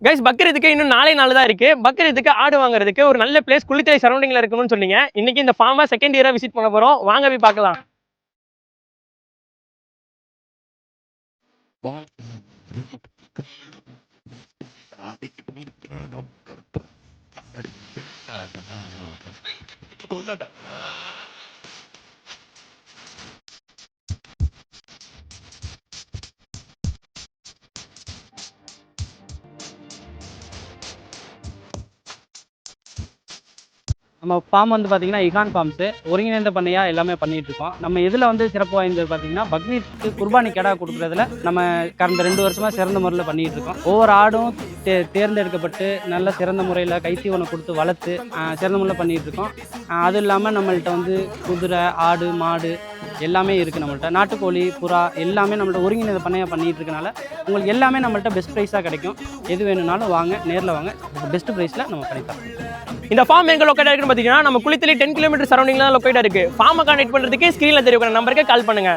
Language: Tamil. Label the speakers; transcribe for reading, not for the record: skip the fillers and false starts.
Speaker 1: கைஸ் பக்ரீத்துக்கு இன்னும் 4 நாள் தான் இருக்கு. பக்ரீத்துக்கு ஆடு வாங்குறதுக்கு ஒரு நல்ல பிளேஸ் குளித்தலை சரௌண்டிங்ல இருக்கணும்னு சொன்னீங்க. இன்னைக்கு இந்த ஃபார்மை செகண்ட் இயரா விசிட் பண்ண போறோம். வாங்க போய் பார்க்கலாம்.
Speaker 2: நம்ம ஃபார்ம் வந்து பார்த்தீங்கன்னா இகான் ஃபார்ம்ஸு ஒருங்கிணைந்த பண்ணையாக எல்லாமே பண்ணிகிட்டு இருக்கோம். நம்ம இதில் வந்து சிறப்பு வாய்ந்தது பார்த்தீங்கன்னா பக்ரீத்துக்கு குர்பானி கெடா கொடுக்குறதுல நம்ம கடந்த 2 வருஷமாக சிறந்த முறையில் பண்ணிகிட்டு இருக்கோம். ஒவ்வொரு ஆடும் தேர்ந்தெடுக்கப்பட்டு நல்ல சிறந்த முறையில் கைத்தீவனம் கொடுத்து வளர்த்து சிறந்த முறையில் பண்ணிகிட்டு இருக்கோம். அதுவும் இல்லாமல் நம்மள்கிட்ட வந்து குதிரை, ஆடு, மாடு எல்லாமே இருக்குது. நம்மள்கிட்ட நாட்டுக்கோழி, புறா எல்லாமே நம்மள்ட்ட ஒருங்கிணைந்த பண்ணையாக பண்ணிகிட்டு இருக்கனால உங்களுக்கு எல்லாமே நம்மள்கிட்ட பெஸ்ட் ப்ரைஸாக கிடைக்கும். எது வேணும்னாலும் வாங்க, நேரில் வாங்க, பெஸ்ட் ப்ரைஸில் நம்ம பண்ணித்தரோம்.
Speaker 1: இந்த ஃபார்ம் எங்க லொக்கேட் இருக்குன்னு பார்த்தீங்கன்னா நம்ம குளித்தலை 10 கிலோமீட்டர் சரௌண்டிங்ல தான் லொக்கேட் இருக்கு. ஃபார்மை கான்டெக்ட் பண்ணுறதுக்கு ஸ்க்ரீனில் தெரியும் நம்பருக்கு கால் பண்ணுங்க.